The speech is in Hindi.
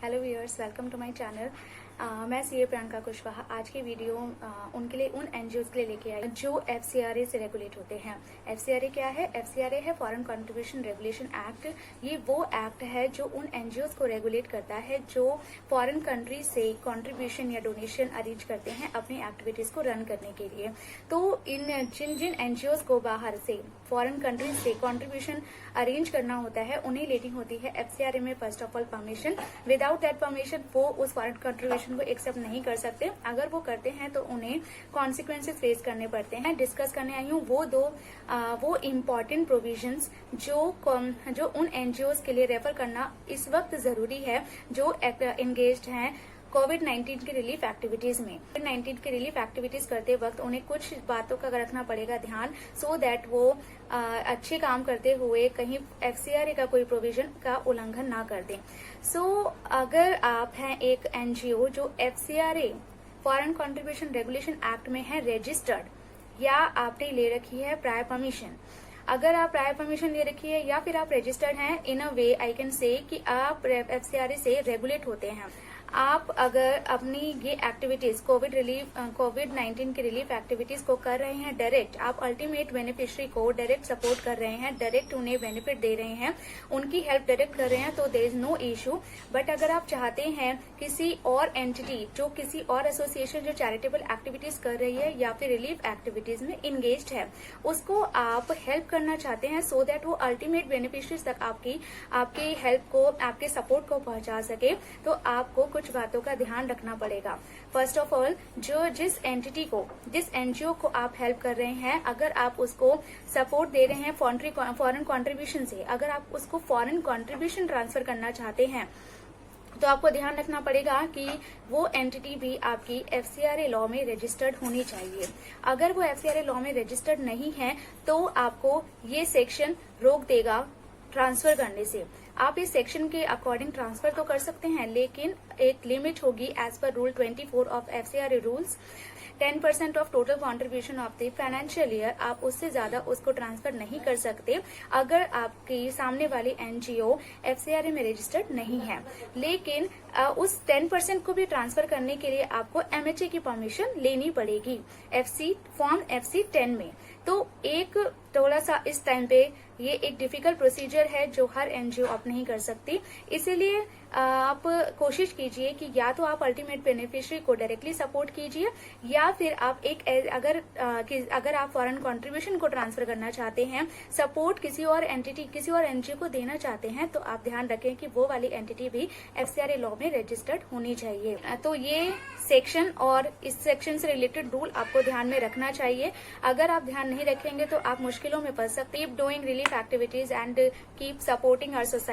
Hello viewers, welcome to my channel. मैं सीए प्रियंका कुशवाहा। आज की वीडियो उनके लिए, उन एनजीओज के लिए लेके आई जो एफसीआरए से रेगुलेट होते हैं। एफसीआरए क्या है? एफसीआरए है फॉरेन कंट्रीब्यूशन रेगुलेशन एक्ट। ये वो एक्ट है जो उन एनजीओज को रेगुलेट करता है जो फॉरेन कंट्री से कंट्रीब्यूशन या डोनेशन अरेंज करते हैं अपनी एक्टिविटीज को रन करने के लिए। तो इन जिन एनजीओज को बाहर से फॉरेन कंट्रीज से कंट्रीब्यूशन अरेंज करना होता है, उन्हें लेनी होती है एफसीआरए में first of all permission. Without that permission वो उस फॉरेन कंट्रीब्यूशन को एक्सेप्ट नहीं कर सकते। अगर वो करते हैं तो उन्हें कॉन्सिक्वेंसेस फेस करने पड़ते हैं। डिस्कस करने आई हूँ वो इम्पोर्टेंट प्रोविजंस जो उन एनजीओज के लिए रेफर करना इस वक्त जरूरी है जो एंगेज्ड हैं कोविड-19 की रिलीफ एक्टिविटीज में। कोविड-19 की रिलीफ एक्टिविटीज करते वक्त उन्हें कुछ बातों का रखना पड़ेगा ध्यान, सो दैट वो अच्छे काम करते हुए कहीं एफसीआरए का कोई प्रोविजन का उल्लंघन ना कर दें। अगर आप हैं एक एनजीओ जो FCRA foreign contribution regulation act में है रजिस्टर्ड, या आपने ले रखी है प्रायर परमिशन, अगर आप प्रायर परमिशन ले रखी है या फिर आप रजिस्टर्ड हैं, इन अ वे आई कैन से कि आप एफसीआरए से रेगुलेट होते हैं। आप अगर अपनी ये एक्टिविटीज कोविड-19 की रिलीफ एक्टिविटीज को कर रहे हैं डायरेक्ट, आप अल्टीमेट बेनिफिशियरी को डायरेक्ट सपोर्ट कर रहे हैं, डायरेक्ट उन्हें बेनिफिट दे रहे हैं, उनकी हेल्प डायरेक्ट कर रहे हैं, तो there is no issue. But अगर आप चाहते हैं किसी और एंटिटी जो किसी और एसोसिएशन जो चैरिटेबल एक्टिविटीज कर रही है या फिर रिलीफ एक्टिविटीज में इंगेज्ड है, उसको आप हेल्प करना चाहते हैं सो दैट वो अल्टीमेट बेनिफिशियरीज तक आपकी हेल्प को, आपके सपोर्ट को पहुंचा सके, तो आपको कुछ बातों का ध्यान रखना पड़ेगा। फर्स्ट ऑफ ऑल, जिस एनजीओ को आप हेल्प कर रहे हैं, अगर आप उसको सपोर्ट दे रहे हैं फॉरेन कंट्रीब्यूशन से, अगर आप उसको फॉरेन कंट्रीब्यूशन ट्रांसफर करना चाहते हैं, तो आपको ध्यान रखना पड़ेगा कि वो एंटिटी भी आपकी एफसीआरए लॉ में रजिस्टर्ड होनी चाहिए। अगर वो एफसीआरए लॉ में रजिस्टर्ड नहीं है तो आपको ये सेक्शन रोक देगा ट्रांसफर करने से। आप इस सेक्शन के अकॉर्डिंग ट्रांसफर तो कर सकते हैं, लेकिन एक लिमिट होगी as per rule 24 of FCRA rules. 10% of total contribution of the financial year, आप उससे ज्यादा उसको ट्रांसफर नहीं कर सकते अगर आपकी सामने वाली एनजीओ एफसीआरए में रजिस्टर्ड नहीं है। लेकिन उस 10% को भी ट्रांसफर करने के लिए आपको एमएचए की परमिशन लेनी पड़ेगी फॉर्म FC 10 में। तो एक थोड़ा सा इस टाइम पे ये एक डिफिकल्ट प्रोसीजर है जो हर एनजीओ आप नहीं कर सकती। इसीलिए आप कोशिश कीजिए कि या तो आप अल्टीमेट बेनिफिशियरी को डायरेक्टली सपोर्ट कीजिए, या फिर आप अगर आप फॉरेन कंट्रीब्यूशन को ट्रांसफर करना चाहते हैं, सपोर्ट किसी और एनजीओ को देना चाहते हैं, तो आप ध्यान रखें कि वो वाली एंटिटी भी एफसीआरए लॉ में रजिस्टर्ड होनी चाहिए। तो ये सेक्शन और इस सेक्शन से रिलेटेड रूल आपको ध्यान में रखना चाहिए। अगर आप ध्यान नहीं रखेंगे तो आप मुश्किलों में फंस सकते हैं। Keep doing relief activities and keep supporting our society.